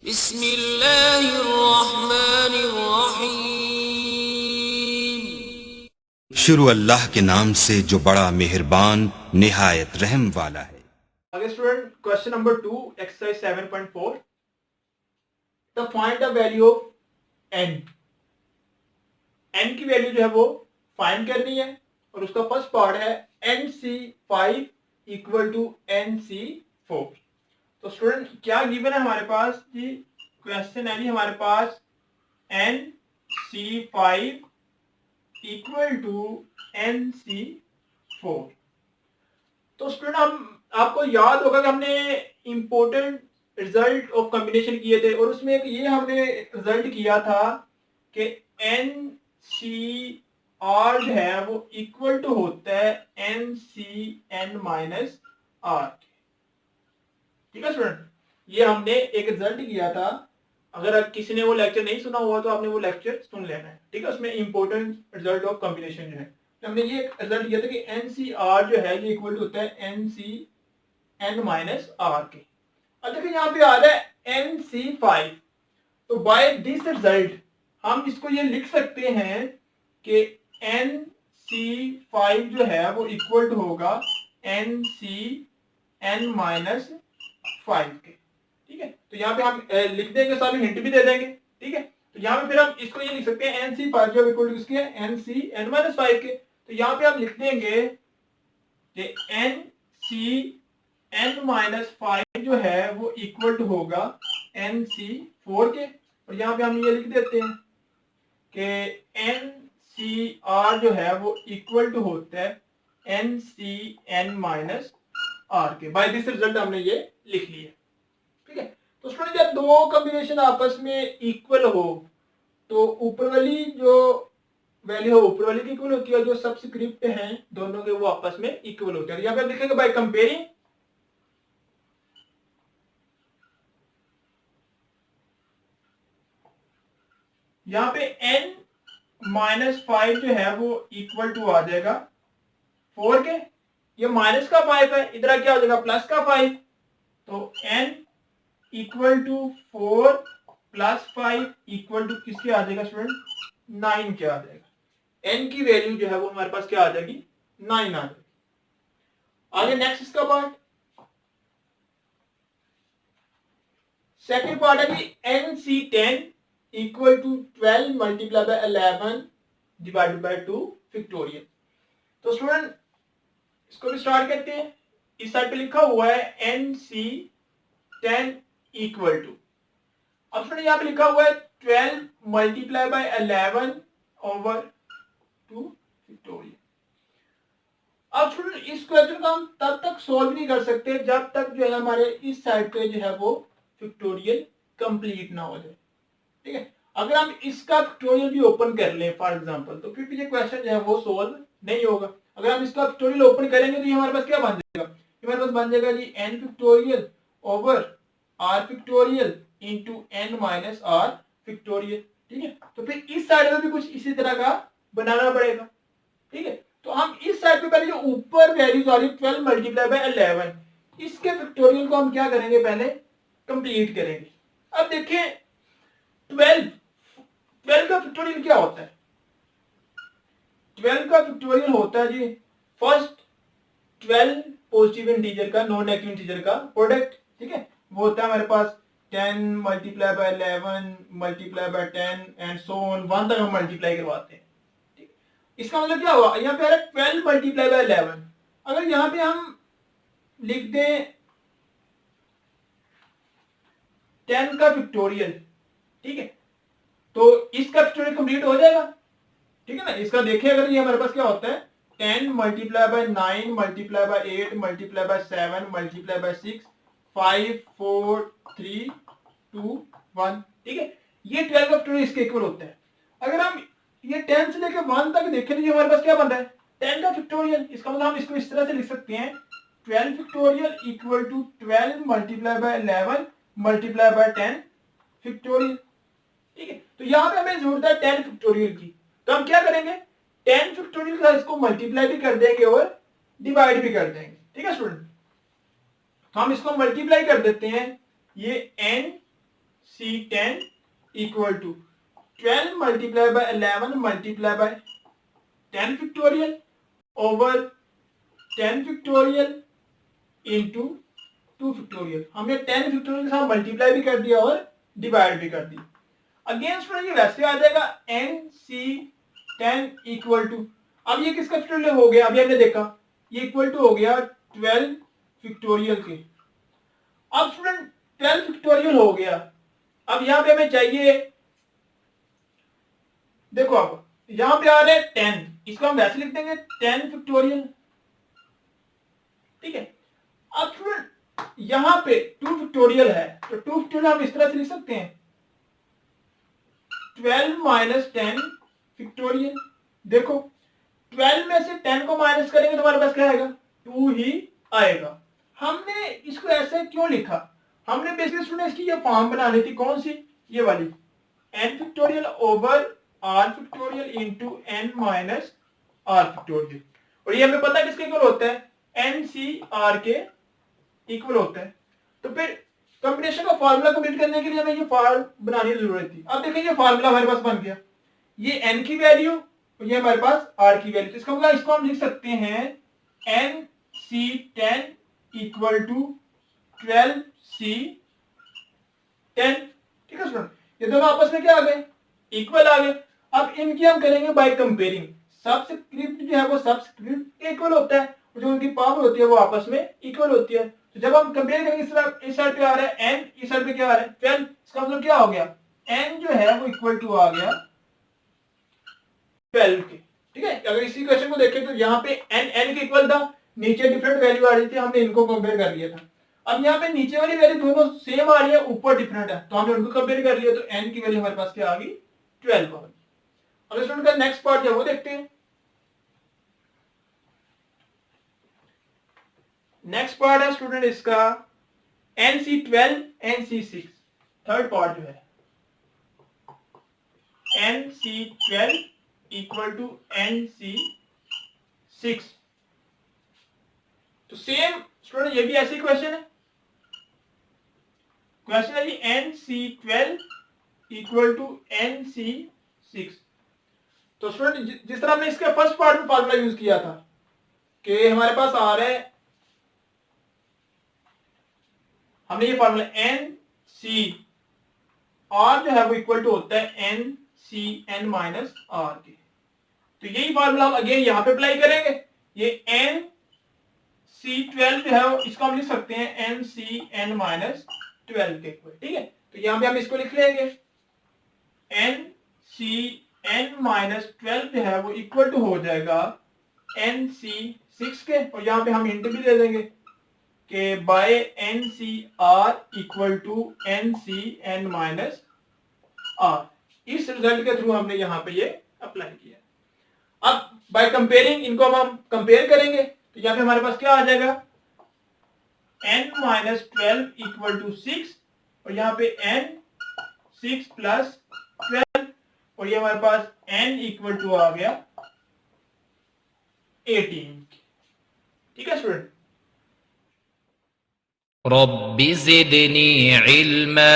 बिस्मिल्लाहिर्रहमानिर्रहीम। शुरू अल्लाह के नाम से जो बड़ा मेहरबान निहायत रहम वाला है। आगे student question number 2 exercise 7.4 the find the value of n। n की वैल्यू जो है वो फाइंड करनी है और उसका फर्स्ट पार्ट है nc5 इक्वल टू nc4। तो स्टूडेंट क्या गिवन है हमारे पास जी, क्वेश्चन है जी हमारे पास nc5 इक्वल टू nc4। तो स्टूडेंट हम आपको याद होगा कि हमने इंपॉर्टेंट रिजल्ट ऑफ कॉम्बिनेशन किए थे और उसमें एक ये हमने रिजल्ट किया था कि एन सी आर जो है वो इक्वल टू होता है N C N minus R. ठीक है स्टूडेंट, ये हमने एक रिजल्ट किया था। अगर किसी ने वो लेक्चर नहीं सुना हुआ तो आपने वो लेक्चर सुन लेना है। ठीक है, उसमें इंपॉर्टेंट रिजल्ट ऑफ कॉम्बिनेशन जो है हमने ये रिजल्ट किया था कि एन सी आर जो है ये इक्वल टू होता है N C N minus R के। अब देखिए यहाँ पे आ रहा है एन सी फाइव, तो बाय दिस रिजल्ट हम इसको ये लिख सकते हैं कि एन सी फाइव जो है वो इक्वल टू होगा N C N minus five के। ठीक है, तो यहाँ पे हम लिख देंगे, साथ में हिंट भी दे देंगे। ठीक है, तो यहाँ पे फिर हम इसको ये लिख सकते हैं एन सी फाइव जो इक्वल टू किसके N C N minus five के। तो यहाँ पे हम लिख देंगे कि N C N minus five जो है वो इक्वल टू होगा एन सी फोर के। और यहाँ पे हम ये लिख देते हैं कि एन सी आर जो है वो इक्वल टू होता है N C N minus R के। बाय दिस रिजल्ट हमने ये लिख लिया। ठीक है, तो स्टूडेंट जब दो कॉम्बिनेशन आपस में इक्वल हो तो ऊपर वाली जो वैल्यू है ऊपर वाली की इक्वल होती है, जो सबस्क्रिप्ट हैं दोनों के वो आपस में इक्वल होते हैं। यहाँ पे लिखेंगे बाय कंपेयरिंग यहाँ पे n माइनस फाइव जो है वो इक्वल टू आ जाएगा फोर के। ये माइनस का फाइव है, इधर क्या हो जाएगा प्लस का फाइव। तो n equal to four plus five equal to किसके आ जाएगा स्टूडेंट नाइन के आ जाएगा। n की वैल्यू जो है वो हमारे पास क्या आ जाएगी नाइन आ जाएगी। आगे नेक्स्ट इसका पार्ट, सेकेंड पार्ट है कि N C ten equal to 12 multiply by 11 divided by 2 factorial. तो स्टूडेंट इसको भी स्टार्ट करते हैं। इस साइड पे लिखा हुआ है N C ten equal to, अब स्टूडेंट यहाँ पे लिखा हुआ है 12 मल्टीप्लाई बाय 11 ओवर 2 फैक्टोरियल। अब स्टूडेंट इस क्वेश्चन को हम तब तक सॉल्व नहीं कर सकते जब तक जो है हमारे इस साइड पे जो है वो फैक्टोरियल कंप्लीट ना हो जाए। ठीक है, अगर हम इसका फैक्टोरियल भी ओपन कर लें फॉर एग्जांपल तो फिर ये क्वेश्चन जो है वो सॉल्व नहीं होगा। अगर हम इसका फैक्टोरियल ओपन करेंगे तो ये हमारे पास क्या बन जाएगा, हमारे पास बन जाएगा जी n factorial over r factorial into n minus r factorial. ठीक है, तो फिर इस साइड में भी कुछ इसी तरह का बनाना पड़ेगा। ठीक है, तो हम इस साइड पे पहले जो ऊपर वैल्यूज आ रही है 12 मल्टीप्लाई बाय 11 इसके फैक्टोरियल को हम क्या करेंगे पहले कंप्लीट करेंगे। अब देखें 12 का फैक्टोरियल क्या होता है। 12 का फैक्टोरियल होता है जी फर्स्ट 12 पॉजिटिव इंटीजर का नॉन नेगेटिव इंटीजर का प्रोडक्ट। ठीक है, वो होता है हमारे पास 10 multiply by 11 multiply by 10 and so on 1 तक हम मल्टीप्लाई करवाते हैं। ठीक, इसका मतलब क्या हुआ, यहाँ पे आ रहा है 12 मल्टीप्लाई बाय 11। अगर यहाँ पे हम लिख दें 10 का फैक्टोरियल, ठीक है, तो इसका फैक्टोरियल कंप्लीट हो जाएगा। ठीक है ना, इसका देखिए अगर ये हमारे पास क्या होता है 10 multiply by 9 multiply by 8 multiply by 7 multiply by 6 5 4 3 2 1। ठीक है, ये 12 का फैक्टोरियल इसके इक्वल होता है। अगर हम ये 10 से लेकर 1 तक देखें तो ये हमारे पास क्या बन रहा है 10 का फैक्टोरियल। इसका मतलब हम इसको इस तरह से लिख सकते हैं 12 factorial equal to 12 multiply by 11 multiply by 10 factorial. ठीक है, तो यहां पे हमें जरूरत है 10 फैक्टोरियल की, तो हम क्या करेंगे 10 फैक्टोरियल का इसको मल्टीप्लाई भी कर देंगे और डिवाइड भी कर देंगे। ठीक है स्टूडेंट, तो हम इसको मल्टीप्लाई कर देते हैं, ये n C10 equal to 12 multiply by 11 multiply by 10 factorial over 10 factorial into 2 factorial. हमने 10 फैक्टोरियल के साथ मल्टीप्लाई भी कर दिया और डिवाइड भी कर दिया। अगेन स्टूडेंट ये वैसे आ जाएगा NC10 इक्वल टू, अब ये किसका फैक्टोरियल हो गया, अभी हमने देखा ये इक्वल टू हो गया 12 फैक्टोरियल के। अब स्टूडेंट 12 फैक्टोरियल हो गया, अब यहां पे हमें चाहिए, देखो अब यहां पे आ रहे हैं 10, इसको हम वैसे लिख देंगे 10 फैक्टोरियल, ठीक है। अब स्टूडेंट यहां पे 2 फैक्टोरियल है, तो 2 फैक्टोरियल हम इस तरह से लिख सकते हैं 12 माइनस 10 फैक्टोरियल। देखो 12 में से 10 को माइनस करेंगे तो हमारे पास क्या आएगा, 2 ही आएगा। हमने इसको ऐसे क्यों लिखा, हमने बेसिकली स्टूडेंट इसकी ये फॉर्म बनानी थी, कौन सी, ये वाली, n factorial over r factorial into n minus r factorial, और ये हमें पता है किसके इक्वल होता है, NCR के इक्वल होता है। तो फिर कॉम्बिनेशन का फार्मूला कंप्लीट करने के लिए हमें ये फॉर्म बनाने की जरूरत थी। अब देखिए ये फार्मूला हमारे पास बन गया, ये n की वैल्यू और ये हमारे पास r की वैल्यू, तो इसका मतलब इसको हम लिख सकते हैं NC10 इक्वल टू 12C10, ठीक है स्टूडेंट। ये दोनों आपस में क्या आ गए, इक्वल आ गए। अब इनकी हम करेंगे बाय कंपेयरिंग, सबस्क्रिप्ट जो है वो सबस्क्रिप्ट के इक्वल होता है और जो उनकी पावर होती है वो आपस में इक्वल होती है। तो जब हम कंपेयर करेंगे इस साइड पे आ रहा है n, इस साइड पे क्या आ रहा है 12, इसका मतलब क्या हो गया, n जो है वो इक्वल टू आ गया 12 के, ठीक है। अगर इसी क्वेश्चन को देखें तो यहाँ पे n के इक्वल था, नीचे डिफरेंट वैल्यू आ रही थी, हमने इनको कंपेयर कर लिया था। अब यहाँ पे नीचे वाली वैल्यू दोनों सेम आ रही है, ऊपर डिफरेंट है, तो हमने उनको कंपेयर कर लिया, तो n की वैल्यू हमारे पास क्या आ गई, 12 आ गई। अब स्टूडेंट का नेक्स्ट पार्ट जो है वो देखते हैं। नेक्स्ट पार्ट है स्टूडेंट इसका NC12 NC6, थर्ड पार्ट जो है NC12 इक्वल टू NC6। तो सेम स्टूडेंट ये भी ऐसी क्वेश्चन है, क्वेश्चन है जी NC12 इक्वल टू NC6। तो स्टूडेंट जिस तरह हमने इसके फर्स्ट पार्ट में फार्मूला यूज किया था कि हमारे पास आ रहा है, हमने ये फार्मूला NCR जो है वो इक्वल टू होता है NCN माइनस R के, तो यही फार्मूला हम अगेन यहां पे अप्लाई करेंगे। ये NC12 जो है इसको हम लिख सकते हैं NCN माइनस 12 के इक्वल, ठीक है। तो यहां पे हम इसको लिख लेंगे NCN माइनस 12 जो है वो इक्वल टू हो जाएगा NC6 के, और यहां पे हम हिंट भी दे देंगे कि by NCR equal to NCN minus R। इस रिजल्ट के थ्रू हमने यहां पे ये अप्लाई किया। अब बाय कंपेयरिंग इनको हम कंपेयर करेंगे, तो यहां पे हमारे पास क्या आ जाएगा, n माइनस 12 इक्वल टू 6, और यहां पे n 6 प्लस 12, और ये हमारे पास n इक्वल टू आ गया 18, ठीक है स्टूडेंट। रब्बि ज़िदनी इल्मा।